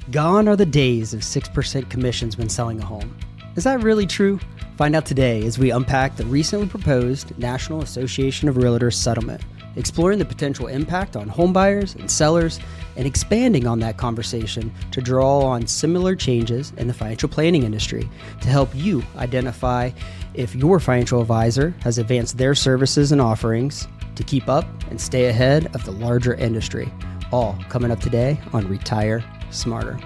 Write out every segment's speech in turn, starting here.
Gone are the days of 6% commissions when selling a home. Is that really true? Find out today as we unpack the recently proposed National Association of Realtors settlement, exploring the potential impact on home buyers and sellers, and expanding on that conversation to draw on similar changes in the financial planning industry to help you identify if your financial advisor has advanced their services and offerings to keep up and stay ahead of the larger industry. All coming up today on Retire Smarter.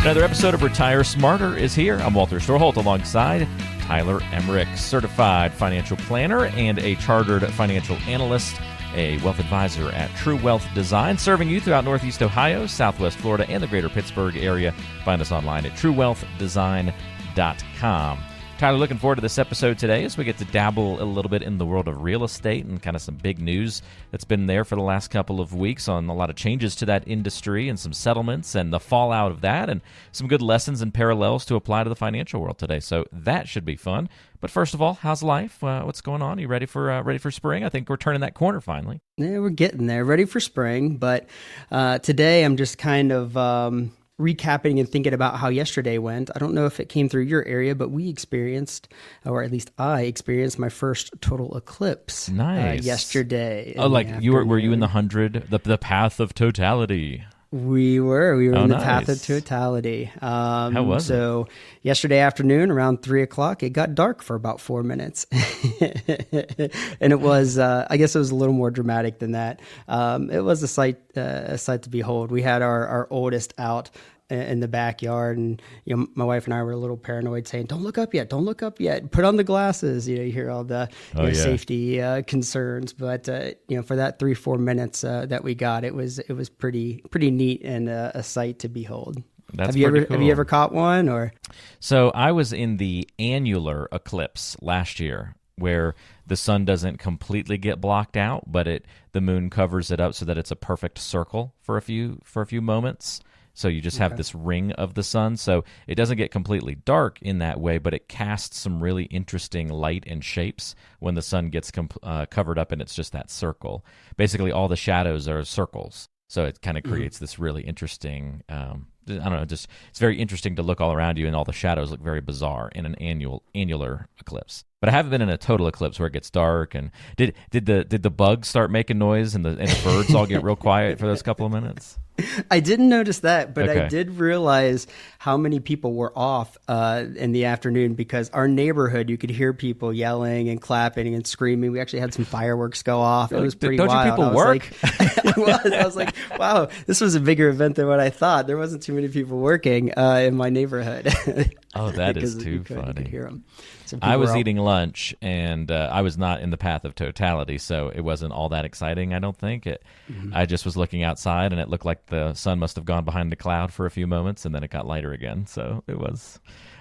Another episode of Retire Smarter is here. I'm Walter Storholt alongside Tyler Emrick, certified financial planner and a chartered financial analyst, a wealth advisor at True Wealth Design, serving you throughout Northeast Ohio, Southwest Florida, and the greater Pittsburgh area. Find us online at truewealthdesign.com. Tyler, looking forward to this episode today as we get to dabble a little bit in the world of real estate and kind of some big news that's been there for the last couple of weeks on a lot of changes to that industry and some settlements and the fallout of that and some good lessons and parallels to apply to the financial world today. So that should be fun. But first of all, how's life? What's going on? Are you ready for spring? I think we're turning that corner finally. Yeah, we're getting there, ready for spring. But today I'm just kind of recapping and thinking about how yesterday went. I don't know if it came through your area, but we experienced, or at least I experienced, my first total eclipse. Nice. Yesterday. Oh, like were you in the 100, the path of totality? We were in the nice. path of totality. How was it? So yesterday afternoon around 3:00, it got dark for about 4 minutes. And it was, I guess it was a little more dramatic than that. It was a sight to behold. We had our oldest out in the backyard, and my wife and I were a little paranoid, saying, "Don't look up yet! Don't look up yet! Put on the glasses." You hear all the safety concerns, but for that 3-4 minutes that we got, it was pretty neat and a sight to behold. That's have you pretty cool. Have you ever caught one? Or so I was in the annular eclipse last year, where the sun doesn't completely get blocked out, but the moon covers it up so that it's a perfect circle for a few moments. So you just have this ring of the sun. So it doesn't get completely dark in that way, but it casts some really interesting light and shapes when the sun gets covered up and it's just that circle. Basically, all the shadows are circles. So it kind of creates this really interesting, I don't know, just it's very interesting to look all around you, and all the shadows look very bizarre in an annular eclipse. But I haven't been in a total eclipse where it gets dark. And did the bugs start making noise and the birds all get real quiet for those couple of minutes? I didn't notice that, but Okay. I did realize how many people were off in the afternoon, because our neighborhood, you could hear people yelling and clapping and screaming. We actually had some fireworks go off. It was pretty Don't wild. you people work? I was like, wow, this was a bigger event than what I thought. There wasn't too many people working in my neighborhood. Oh, that is too You funny. could hear them. I was eating lunch, and I was not in the path of totality, so it wasn't all that exciting, I don't think. I just was looking outside, and it looked like the sun must have gone behind the cloud for a few moments, and then it got lighter again. So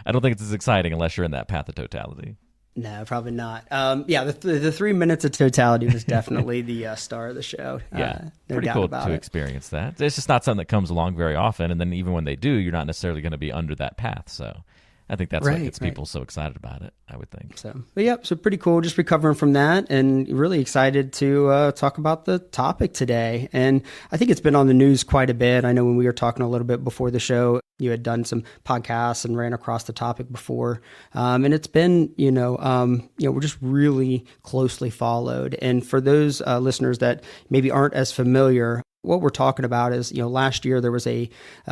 I don't think it's as exciting unless you're in that path of totality. No, probably not. The 3 minutes of totality was definitely the star of the show. Yeah, no pretty doubt cool about to it. experience that. It's just not something that comes along very often, and then even when they do, you're not necessarily going to be under that path. So I think that's what gets people so excited about it, I would think. So pretty cool. Just recovering from that, and really excited to talk about the topic today. And I think it's been on the news quite a bit. I know when we were talking a little bit before the show, you had done some podcasts and ran across the topic before. And it's been, we're just really closely followed. And for those listeners that maybe aren't as familiar, what we're talking about is, last year there was a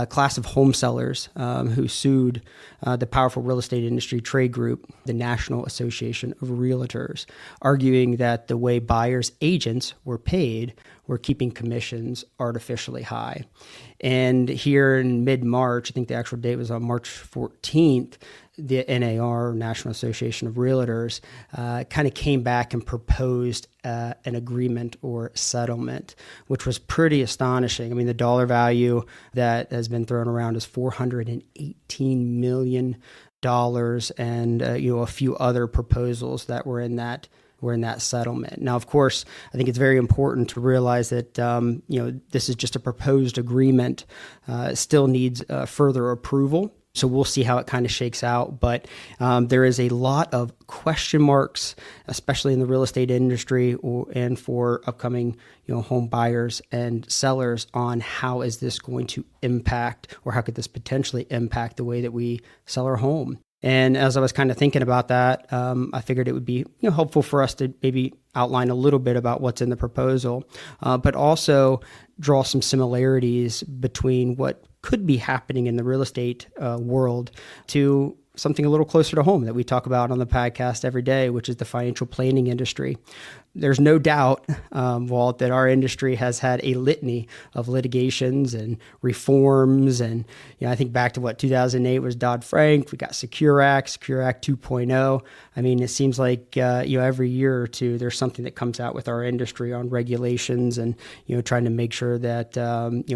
class of home sellers who sued the powerful real estate industry trade group, the National Association of Realtors, arguing that the way buyers' agents were paid were keeping commissions artificially high. And here in mid-March, I think the actual date was on March 14th, the NAR, National Association of Realtors, kind of came back and proposed an agreement or settlement, which was pretty astonishing. I mean, the dollar value that has been thrown around is $418 million, and a few other proposals that were in that settlement. Now, of course, I think it's very important to realize that this is just a proposed agreement. It still needs further approval So we'll see how it kind of shakes out. But there is a lot of question marks, especially in the real estate industry and for upcoming home buyers and sellers on how is this going to impact, or how could this potentially impact the way that we sell our home. And as I was kind of thinking about that, I figured it would be helpful for us to maybe outline a little bit about what's in the proposal, but also draw some similarities between what could be happening in the real estate world to something a little closer to home that we talk about on the podcast every day, which is the financial planning industry. There's no doubt, Walt, that our industry has had a litany of litigations and reforms. And I think back to 2008 was Dodd-Frank. We got Secure Act 2.0. I mean, it seems like every year or two there's something that comes out with our industry on regulations and trying to make sure that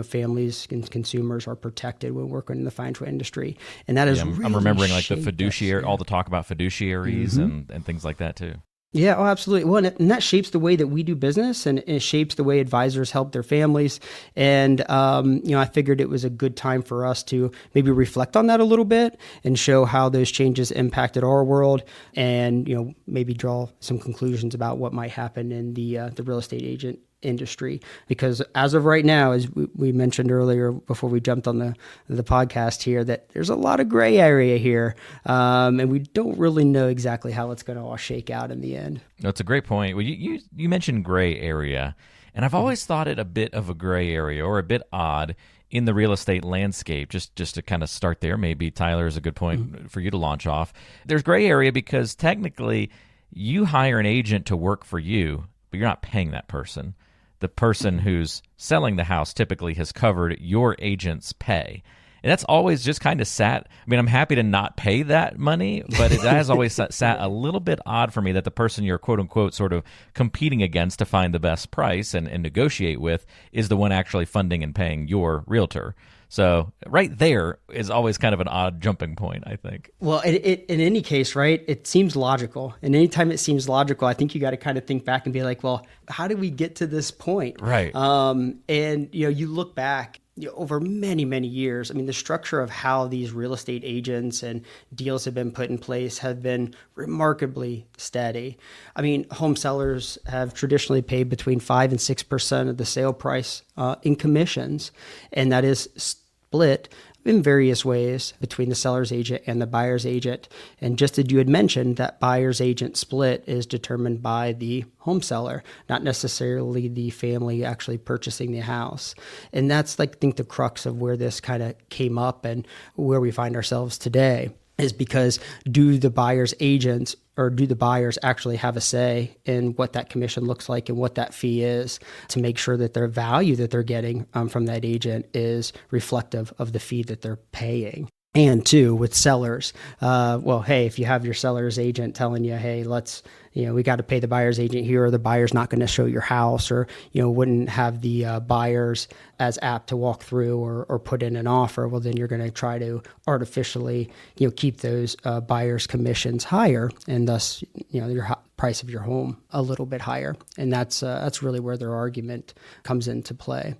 families and consumers are protected when working in the financial industry. And that is really I'm remembering like the fiduciary, all the talk about fiduciaries and things like that too. Yeah, oh, absolutely. Well, and that shapes the way that we do business, and it shapes the way advisors help their families. And, I figured it was a good time for us to maybe reflect on that a little bit and show how those changes impacted our world, and, maybe draw some conclusions about what might happen in the real estate agent industry. Because as of right now, as we mentioned earlier before we jumped on the podcast here, that there's a lot of gray area here, and we don't really know exactly how it's going to all shake out in the end. That's a great point. Well, you mentioned gray area, and I've always thought it a bit of a gray area, or a bit odd in the real estate landscape. Just to kind of start there, maybe Tyler is a good point for you to launch off. There's gray area because technically you hire an agent to work for you, but you're not paying that person. The person who's selling the house typically has covered your agent's pay. And that's always just kind of sat. I mean, I'm happy to not pay that money, but it has always sat a little bit odd for me that the person you're quote unquote sort of competing against to find the best price and negotiate with is the one actually funding and paying your realtor. So right there is always kind of an odd jumping point, I think. Well, in any case, right, it seems logical. And anytime it seems logical, I think you got to kind of think back and be like, well, how did we get to this point? Right. And, you look back over many, many years. I mean, the structure of how these real estate agents and deals have been put in place have been remarkably steady. I mean, home sellers have traditionally paid between 5 and 6% of the sale price in commissions, and that is split in various ways between the seller's agent and the buyer's agent. And just as you had mentioned, that buyer's agent split is determined by the home seller, not necessarily the family actually purchasing the house. And that's, like, I think, the crux of where this kind of came up and where we find ourselves today, is because do the buyer's agents or do the buyers actually have a say in what that commission looks like and what that fee is, to make sure that their value that they're getting from that agent is reflective of the fee that they're paying? And two, with sellers, well, hey, if you have your seller's agent telling you, hey, we got to pay the buyer's agent here, or the buyer's not going to show your house, or, wouldn't have the buyers as apt to walk through or put in an offer, well, then you're going to try to artificially, keep those buyers' commissions higher, and thus, your price of your home a little bit higher. And that's really where their argument comes into play.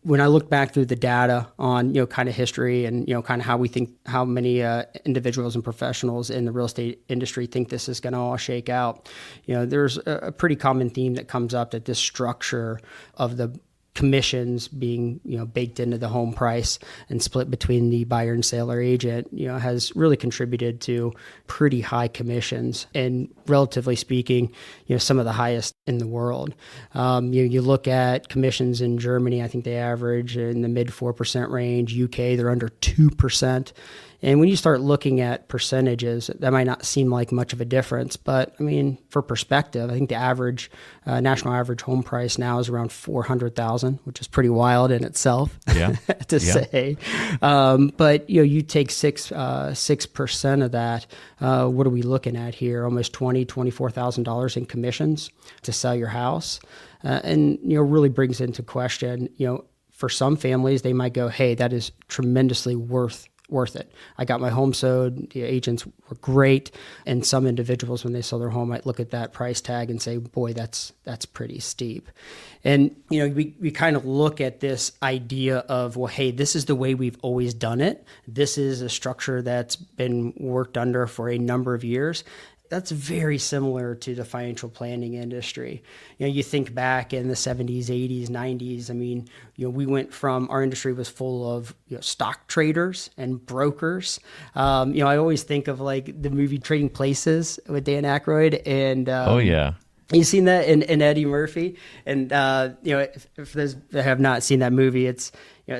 When I look back through the data on, kind of history and, kind of how we think, how many individuals and professionals in the real estate industry think this is going to all shake out, there's a pretty common theme that comes up, that this structure of the commissions being, baked into the home price and split between the buyer and seller agent, has really contributed to pretty high commissions, and relatively speaking, some of the highest in the world. You look at commissions in Germany, I think they average in the mid 4% range. UK, they're under 2%. And when you start looking at percentages, that might not seem like much of a difference. But I mean, for perspective, I think the average national average home price now is around $400,000, which is pretty wild in itself to say. But you take 6% of that. What are we looking at here? Almost $24,000 in commissions to sell your house, and really brings into question. For some families, they might go, "Hey, that is tremendously worth worth it. I got my home sold. The agents were great. And some individuals, when they sell their home, might look at that price tag and say, boy, that's pretty steep. And, we kind of look at this idea of, well, hey, this is the way we've always done it. This is a structure that's been worked under for a number of years. That's very similar to the financial planning industry. You think back in the 70s, 80s, 90s. I mean, we went from, our industry was full of stock traders and brokers. I always think of like the movie Trading Places with Dan Aykroyd and Oh yeah. you've seen that in Eddie Murphy, and if those that have not seen that movie, it's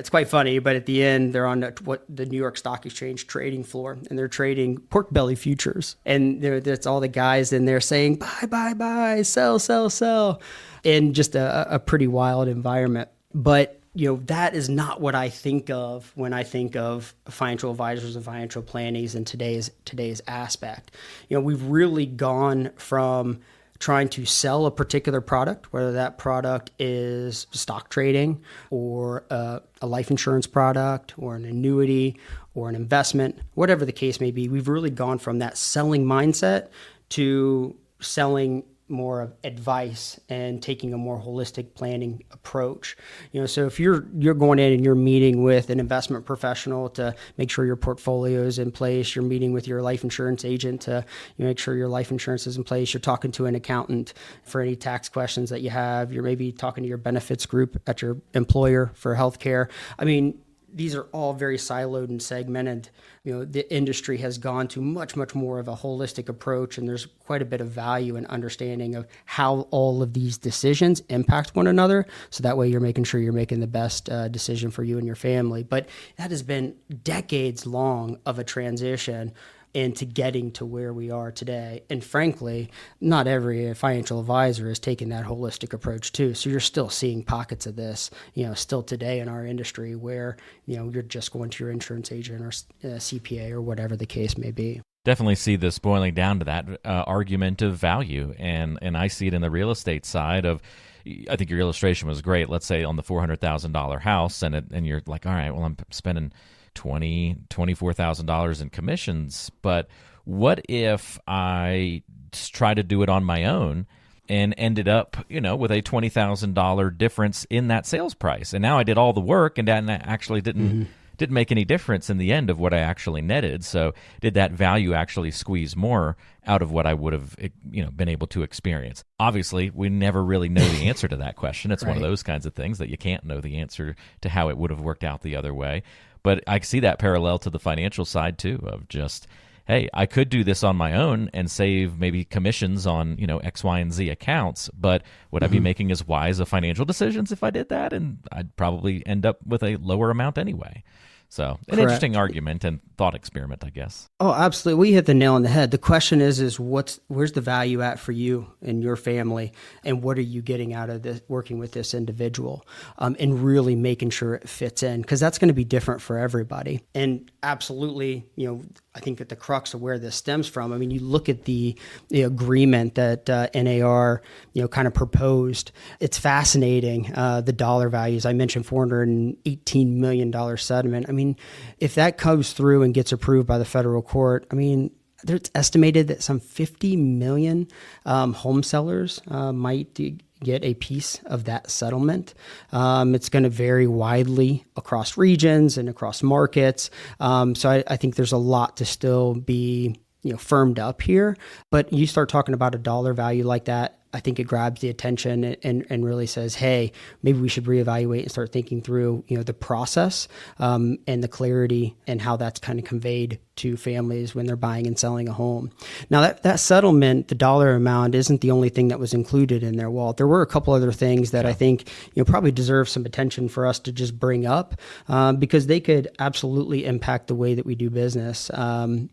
quite funny. But at the end, they're on the New York Stock Exchange trading floor, and they're trading pork belly futures, and that's all the guys in there saying buy, buy, buy, sell, sell, sell, in just a pretty wild environment. But that is not what I think of when I think of financial advisors and financial plannings in today's aspect. We've really gone from trying to sell a particular product, whether that product is stock trading or a life insurance product or an annuity or an investment, whatever the case may be. We've really gone from that selling mindset to selling more of advice and taking a more holistic planning approach. So if you're going in and you're meeting with an investment professional to make sure your portfolio is in place, you're meeting with your life insurance agent to make sure your life insurance is in place, you're talking to an accountant for any tax questions that you have, you're maybe talking to your benefits group at your employer for healthcare. I mean, these are all very siloed and segmented. The industry has gone to much, much more of a holistic approach, and there's quite a bit of value and understanding of how all of these decisions impact one another. So that way you're making sure you're making the best decision for you and your family. But that has been decades long of a transition into getting to where we are today. And frankly, not every financial advisor is taking that holistic approach too. So you're still seeing pockets of this, still today in our industry where, you're just going to your insurance agent or CPA or whatever the case may be. Definitely see this boiling down to that argument of value. And I see it in the real estate side of, I think your illustration was great. Let's say on the $400,000 house and you're like, all right, well, I'm spending $24,000 in commissions, but what if I try to do it on my own and ended up, with a $20,000 difference in that sales price? And now I did all the work and that actually didn't make any difference in the end of what I actually netted. So did that value actually squeeze more out of what I would have, been able to experience? Obviously, we never really know the answer to that question. It's one of those kinds of things that you can't know the answer to how it would have worked out the other way. But I see that parallel to the financial side too, of just, hey, I could do this on my own and save maybe commissions on, X, Y, and Z accounts, but would I be making as wise of financial decisions if I did that? And I'd probably end up with a lower amount anyway. So an interesting argument and thought experiment, I guess. Oh, absolutely. We hit the nail on the head. The question is where's the value at for you and your family, and what are you getting out of this, working with this individual, and really making sure it fits in, because that's going to be different for everybody. And absolutely, I think at the crux of where this stems from, I mean, you look at the agreement that NAR, kind of proposed. It's fascinating, the dollar values. I mentioned $418 million settlement. I mean, if that comes through and gets approved by the federal court, I mean, it's estimated that some 50 million home sellers might get a piece of that settlement. It's going to vary widely across regions and across markets. So I think there's a lot to still be firmed up here. But you start talking about a dollar value like that, I think it grabs the attention and really says, hey, maybe we should reevaluate and start thinking through, the process and the clarity and how that's kind of conveyed to families when they're buying and selling a home. Now that settlement, the dollar amount, isn't the only thing that was included in there, Walt. There were a couple other things that I think probably deserve some attention for us to just bring up because they could absolutely impact the way that we do business and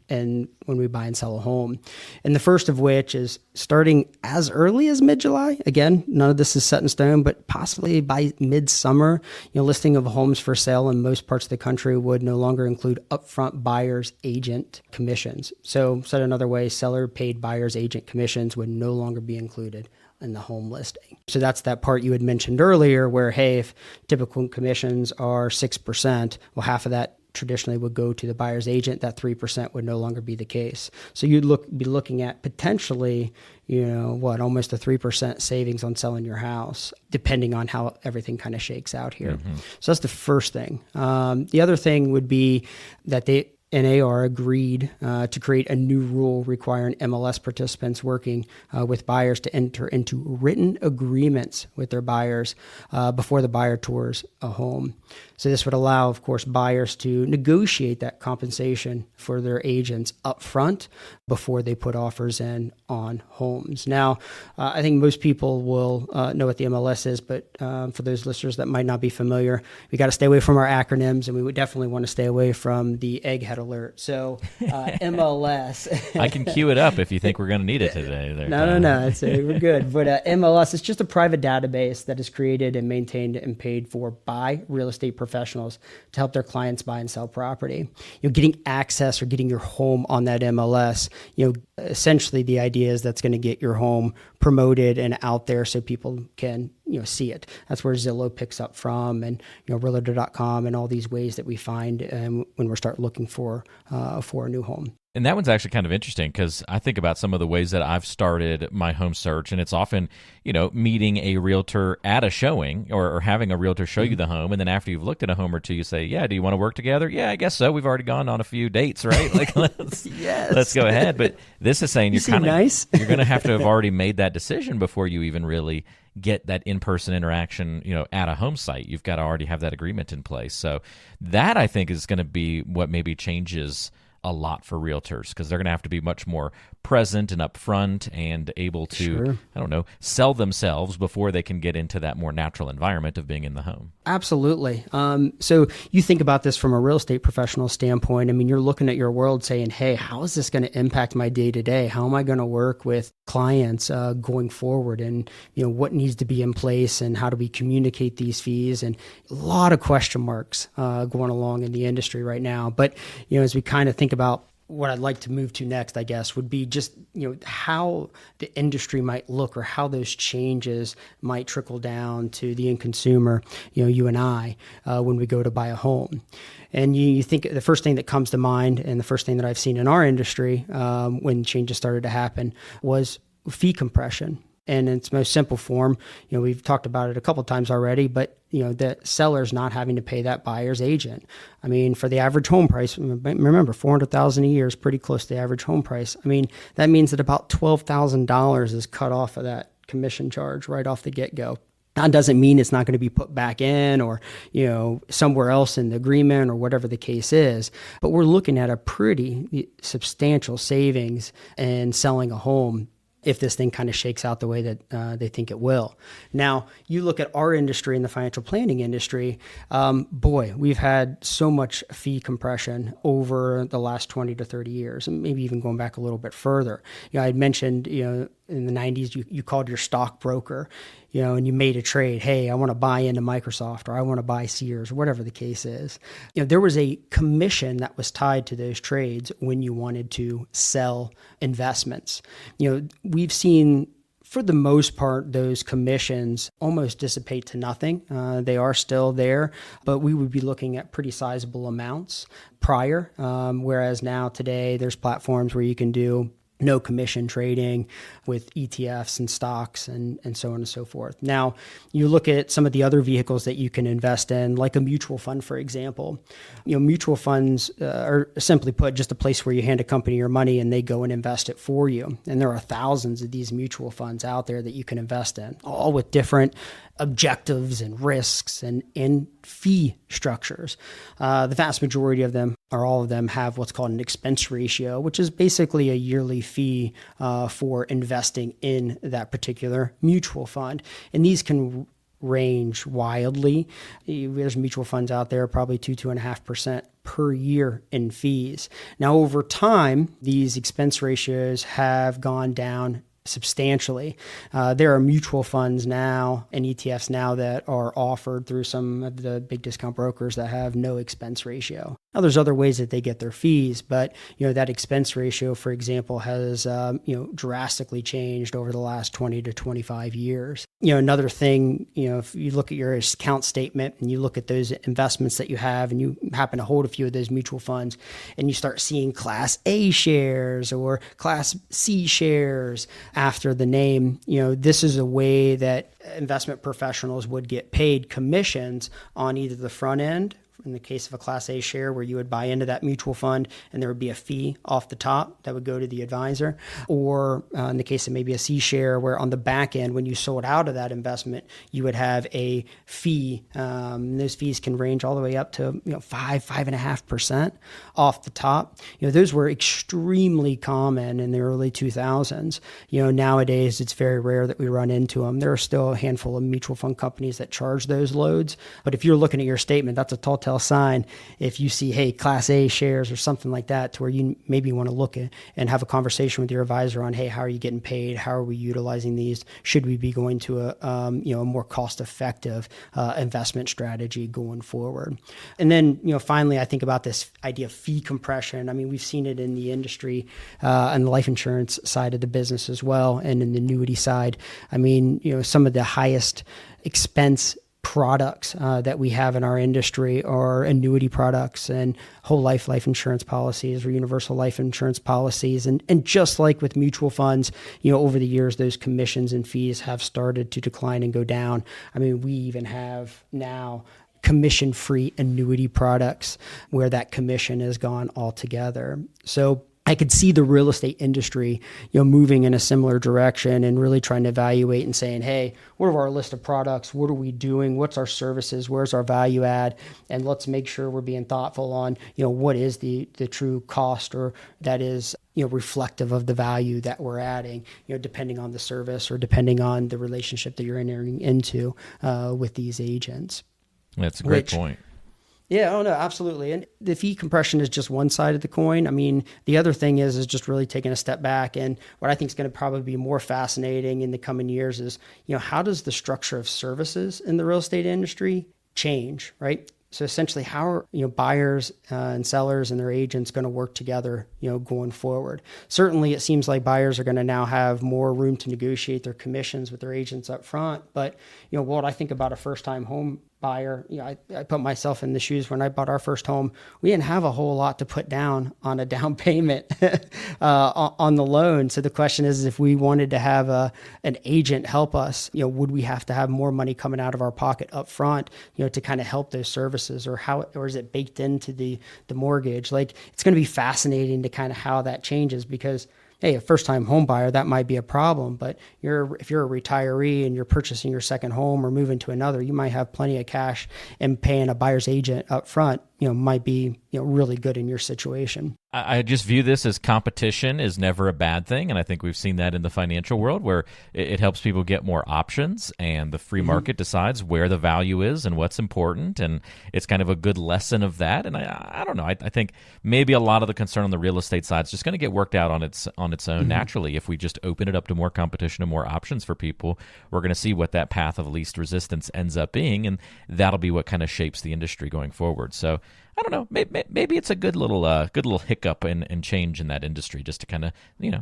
when we buy and sell a home. And the first of which is starting as early as mid-July. Again, none of this is set in stone, but possibly by midsummer, listing of homes for sale in most parts of the country would no longer include upfront buyers agent commissions. So said another way, seller paid buyer's agent commissions would no longer be included in the home listing. So that's that part you had mentioned earlier where, hey, if typical commissions are 6%, well, half of that traditionally would go to the buyer's agent, that 3% would no longer be the case. So you'd be looking at potentially, almost a 3% savings on selling your house, depending on how everything kind of shakes out here. So that's the first thing. The other thing would be that NAR agreed to create a new rule requiring MLS participants working with buyers to enter into written agreements with their buyers before the buyer tours a home. So this would allow, of course, buyers to negotiate that compensation for their agents up front before they put offers in on homes. Now, I think most people will know what the MLS is, but for those listeners that might not be familiar, we got to stay away from our acronyms, and we would definitely want to stay away from the egghead alert. So MLS. I can cue it up if you think we're going to need it today. No. We're good. But MLS is just a private database that is created and maintained and paid for by real estate professionals to help their clients buy and sell property. Getting access or getting your home on that MLS, essentially the idea is that's going to get your home promoted and out there so people can see it. That's where Zillow picks up from, and realtor.com, and all these ways that we find when we start looking for a new home. And that one's actually kind of interesting because I think about some of the ways that I've started my home search, and it's often, meeting a realtor at a showing or having a realtor show you the home. And then after you've looked at a home or two, you say, yeah, do you want to work together? Yeah, I guess so. We've already gone on a few dates, right? Like, let's go ahead. But this is saying you're going to have to have already made that decision before you even really get that in-person interaction, at a home site. You've got to already have that agreement in place. So that, I think, is going to be what maybe changes a lot for realtors, because they're going to have to be much more present and upfront and able to, sell themselves before they can get into that more natural environment of being in the home. Absolutely. So you think about this from a real estate professional standpoint. I mean, you're looking at your world saying, hey, how is this going to impact my day-to-day? How am I going to work with clients going forward? And, what needs to be in place, and how do we communicate these fees? And a lot of question marks going along in the industry right now. But, as we kind of think about what I'd like to move to next, I guess, would be just, how the industry might look, or how those changes might trickle down to the end consumer, you and I, when we go to buy a home. And you think the first thing that comes to mind, and the first thing that I've seen in our industry when changes started to happen, was fee compression. And in its most simple form, we've talked about it a couple of times already, but the seller's not having to pay that buyer's agent. I mean, for the average home price, remember, $400,000 a year is pretty close to the average home price. I mean, that means that about $12,000 is cut off of that commission charge right off the get-go. That doesn't mean it's not going to be put back in, or, somewhere else in the agreement, or whatever the case is. But we're looking at a pretty substantial savings in selling a home if this thing kind of shakes out the way that they think it will. Now, you look at our industry and the financial planning industry, we've had so much fee compression over the last 20 to 30 years, and maybe even going back a little bit further. I had mentioned, in the 90s, you called your stockbroker, and you made a trade. Hey, I want to buy into Microsoft, or I want to buy Sears, or whatever the case is. There was a commission that was tied to those trades when you wanted to sell investments. We've seen, for the most part, those commissions almost dissipate to nothing. They are still there, but we would be looking at pretty sizable amounts prior, whereas now today there's platforms where you can do no commission trading with ETFs and stocks and so on and so forth. Now, you look at some of the other vehicles that you can invest in, like a mutual fund, for example. Mutual funds are, simply put, just a place where you hand a company your money and they go and invest it for you. And there are thousands of these mutual funds out there that you can invest in, all with different objectives and risks and fee structures. The vast majority of them, or all of them, have what's called an expense ratio, which is basically a yearly fee for investing in that particular mutual fund. And these can range wildly. There's mutual funds out there, probably 2.5% per year in fees. Now, over time, these expense ratios have gone down substantially. There are mutual funds now and ETFs now that are offered through some of the big discount brokers that have no expense ratio. Now, there's other ways that they get their fees, but that expense ratio, for example, has drastically changed over the last 20 to 25 years. Another thing, if you look at your account statement and you look at those investments that you have, and you happen to hold a few of those mutual funds, and you start seeing Class A shares or Class C shares after the name, this is a way that investment professionals would get paid commissions on either the front end, in the case of a Class A share, where you would buy into that mutual fund and there would be a fee off the top that would go to the advisor, or in the case of maybe a C share, where on the back end, when you sold out of that investment, you would have a fee. Those fees can range all the way up to 5.5% off the top. Those were extremely common in the early 2000s. Nowadays it's very rare that we run into them. There are still a handful of mutual fund companies that charge those loads, but if you're looking at your statement, that's a telltale sign. If you see, hey, Class A shares or something like that, to where you maybe want to look at and have a conversation with your advisor on, hey, how are you getting paid? How are we utilizing these? Should we be going to a more cost-effective investment strategy going forward? And then, finally, I think about this idea of fee compression. I mean, we've seen it in the industry on the life insurance side of the business as well, and in the annuity side. I mean, some of the highest expense products that we have in our industry are annuity products and whole life insurance policies or universal life insurance policies. And just like with mutual funds, over the years, those commissions and fees have started to decline and go down. I mean, we even have now commission-free annuity products where that commission is gone altogether. So I could see the real estate industry, moving in a similar direction and really trying to evaluate and saying, hey, what are our list of products? What are we doing? What's our services? Where's our value add? And let's make sure we're being thoughtful on, what is the true cost, or that is, reflective of the value that we're adding, depending on the service or depending on the relationship that you're entering into with these agents. That's a great point. Yeah, oh no, absolutely. And the fee compression is just one side of the coin. I mean, the other thing is just really taking a step back. And what I think is going to probably be more fascinating in the coming years is, how does the structure of services in the real estate industry change, right? So essentially, how are buyers and sellers and their agents going to work together, going forward? Certainly, it seems like buyers are going to now have more room to negotiate their commissions with their agents up front. But what I think about a first-time home buyer, I put myself in the shoes when I bought our first home. We didn't have a whole lot to put down on a down payment on the loan. So the question is, if we wanted to have an agent help us, would we have to have more money coming out of our pocket up front, to kind of help those services, or is it baked into the mortgage? Like, it's going to be fascinating to kind of how that changes, because hey, a first-time home buyer, that might be a problem, but if you're a retiree and you're purchasing your second home or moving to another, you might have plenty of cash, and paying a buyer's agent up front, might be really good in your situation. I just view this as competition is never a bad thing, and I think we've seen that in the financial world, where it helps people get more options, and the free market decides where the value is and what's important, and it's kind of a good lesson of that. And I don't know, I think maybe a lot of the concern on the real estate side is just going to get worked out on its own naturally. If we just open it up to more competition and more options for people, we're going to see what that path of least resistance ends up being, and that'll be what kind of shapes the industry going forward. So I don't know. Maybe it's a good little hiccup and change in that industry, just to kind of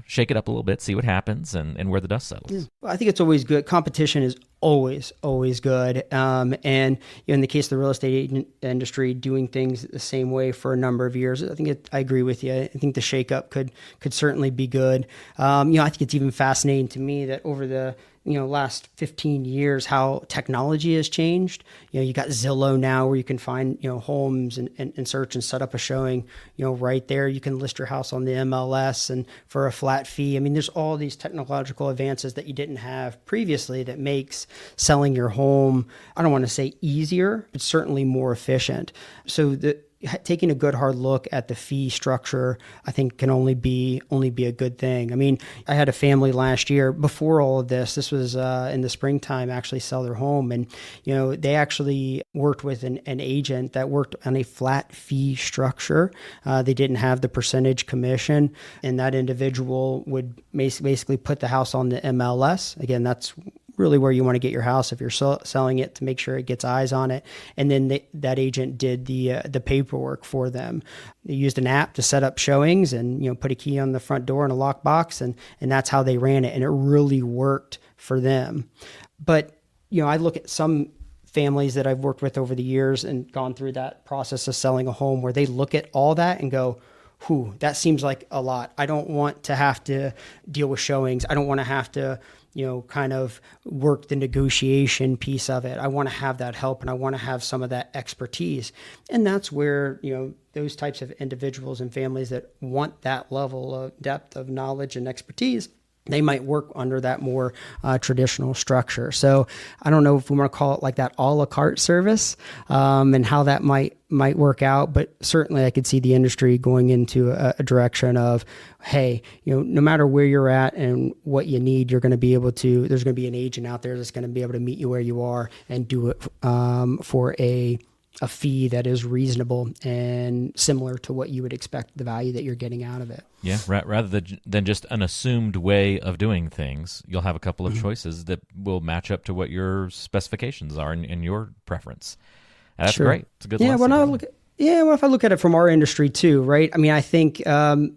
shake it up a little bit, see what happens, and where the dust settles. Yeah. Well, I think it's always good. Competition is always good. And in the case of the real estate industry, doing things the same way for a number of years, I agree with you. I think the shakeup could certainly be good. I think it's even fascinating to me that over the last 15 years, how technology has changed. You got Zillow now, where you can find, homes and search and set up a showing, right there. You can list your house on the MLS and for a flat fee. I mean, there's all these technological advances that you didn't have previously that makes selling your home, I don't want to say easier, but certainly more efficient. So taking a good hard look at the fee structure, I think can only be a good thing. I mean, I had a family last year before all of this. This was in the springtime, actually sell their home, and they actually worked with an agent that worked on a flat fee structure. They didn't have the percentage commission, and that individual would basically put the house on the MLS. Again, that's really where you want to get your house if you're selling it, to make sure it gets eyes on it. And then that agent did the paperwork for them. They used an app to set up showings and put a key on the front door and a lockbox, and that's how they ran it, and it really worked for them. But I look at some families that I've worked with over the years and gone through that process of selling a home, where they look at all that and go, that seems like a lot. I don't want to have to deal with showings. I don't want to have to kind of work the negotiation piece of it. I want to have that help, and I want to have some of that expertise. And that's where, those types of individuals and families that want that level of depth of knowledge and expertise, they might work under that more traditional structure. So I don't know if we want to call it like that a la carte service, and how that might work out, but certainly I could see the industry going into a direction of, hey, no matter where you're at and what you need, you're going to be able to, there's going to be an agent out there that's going to be able to meet you where you are and do it for a fee that is reasonable and similar to what you would expect the value that you're getting out of it. Yeah, rather than just an assumed way of doing things, you'll have a couple of choices that will match up to what your specifications are and your preference. That's Sure. great. It's a good lesson. Well, if I look at it from our industry too, right? I mean, I think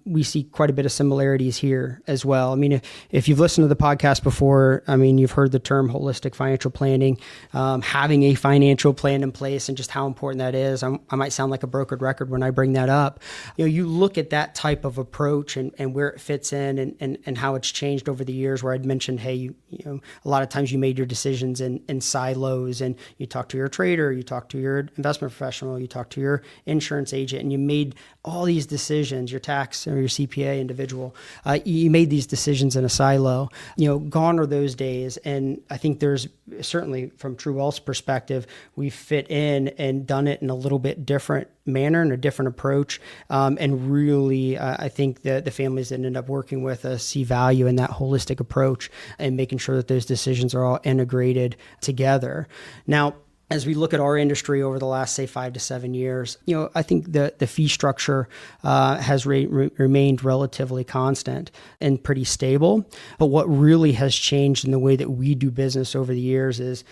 we see quite a bit of similarities here as well. I mean, if you've listened to the podcast before, I mean, you've heard the term holistic financial planning, having a financial plan in place, and just how important that is. I might sound like a broken record when I bring that up. You look at that type of approach and where it fits in and how it's changed over the years, where I'd mentioned, hey, a lot of times you made your decisions in silos, and you talk to your trader, you talk to your investment professional, you talk to your insurance agent, and you made all these decisions, your tax or your CPA individual, you made these decisions in a silo. Gone are those days. And I think there's certainly, from True Wealth's perspective, we fit in and done it in a little bit different manner and a different approach. And really, I think that the families that end up working with us see value in that holistic approach and making sure that those decisions are all integrated together. Now, as we look at our industry over the last, say, 5 to 7 years, I think the fee structure has remained relatively constant and pretty stable. But what really has changed in the way that we do business over the years is,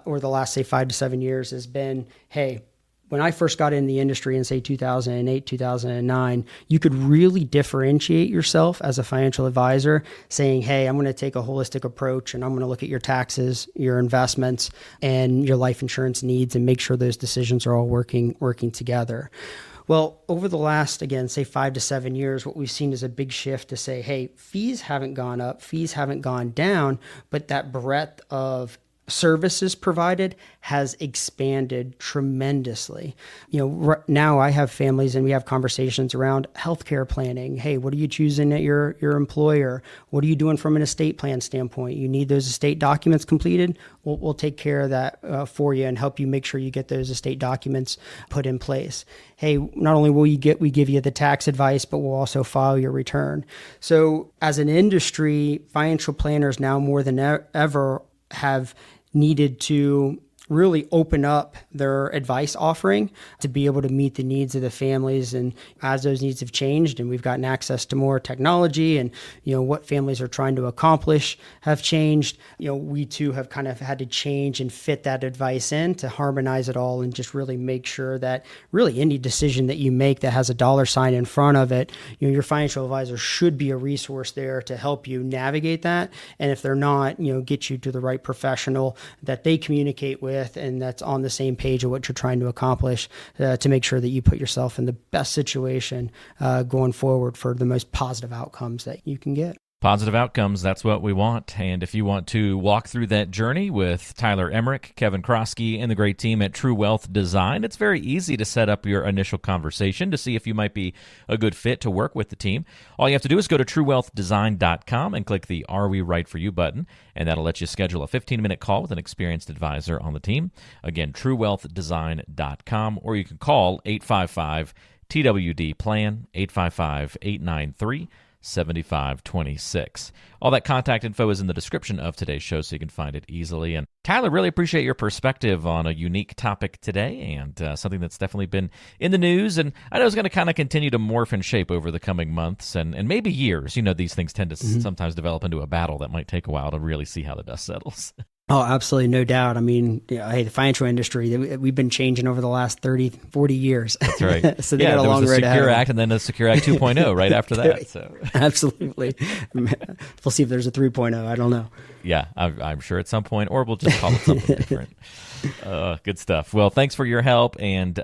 or the last, say, 5 to 7 years, has been, hey, when I first got in the industry in, say, 2008, 2009, you could really differentiate yourself as a financial advisor, saying, hey, I'm going to take a holistic approach, and I'm going to look at your taxes, your investments, and your life insurance needs, and make sure those decisions are all working together. Well, over the last, again, say 5 to 7 years, what we've seen is a big shift to say, hey, fees haven't gone up, fees haven't gone down, but that breadth of services provided has expanded tremendously. Now I have families and we have conversations around healthcare planning. Hey, what are you choosing at your employer? What are you doing from an estate plan standpoint? You need those estate documents completed? We'll take care of that for you and help you make sure you get those estate documents put in place. Hey, not only will we give you the tax advice, but we'll also file your return. So as an industry, financial planners now more than ever have needed to really open up their advice offering to be able to meet the needs of the families. And as those needs have changed and we've gotten access to more technology and, what families are trying to accomplish have changed, we too have kind of had to change and fit that advice in to harmonize it all and just really make sure that really any decision that you make that has a dollar sign in front of it, your financial advisor should be a resource there to help you navigate that. And if they're not, get you to the right professional that they communicate with and that's on the same page of what you're trying to accomplish to make sure that you put yourself in the best situation going forward for the most positive outcomes that you can get. Positive outcomes, that's what we want. And if you want to walk through that journey with Tyler Emrick, Kevin Kroski, and the great team at True Wealth Design, it's very easy to set up your initial conversation to see if you might be a good fit to work with the team. All you have to do is go to truewealthdesign.com and click the Are We Right For You button, and that'll let you schedule a 15-minute call with an experienced advisor on the team. Again, truewealthdesign.com, or you can call 855-TWD-PLAN, 855-893-7526. All that contact info is in the description of today's show, so you can find it easily. And Tyler, really appreciate your perspective on a unique topic today, and something that's definitely been in the news, and I know it's going to kind of continue to morph and shape over the coming months and maybe years. You know, these things tend to sometimes develop into a battle that might take a while to really see how the dust settles. Oh, absolutely. No doubt. I mean, hey, the financial industry, we've been changing over the last 30, 40 years. That's right. So they got a long road ahead. There was a Secure Act and then a Secure Act 2.0 right after that. So Absolutely. We'll see if there's a 3.0. I don't know. Yeah, I'm sure at some point, or we'll just call it something different. Good stuff. Well, thanks for your help, and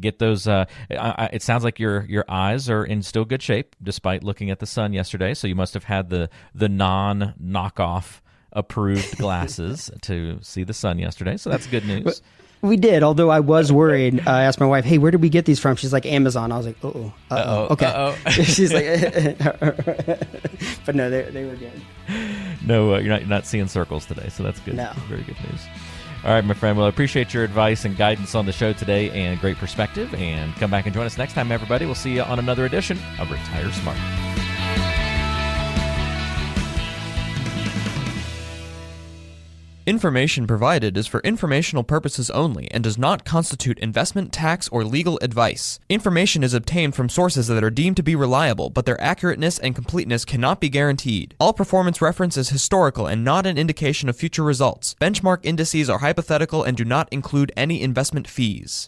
get those. It sounds like your eyes are in still good shape, despite looking at the sun yesterday. So you must have had the non-knockoff approved glasses to see the sun yesterday. So that's good news. We did, although I was worried. I asked my wife, hey, where did we get these from? She's like, Amazon. I was like, okay. She's like, but no, they were good. No, you're not seeing circles today, so that's good. No. Very good news. All right, my friend. Well, I appreciate your advice and guidance on the show today, and great perspective. And come back and join us next time, everybody. We'll see you on another edition of Retire Smart. Information provided is for informational purposes only and does not constitute investment, tax, or legal advice. Information is obtained from sources that are deemed to be reliable, but their accurateness and completeness cannot be guaranteed. All performance reference is historical and not an indication of future results. Benchmark indices are hypothetical and do not include any investment fees.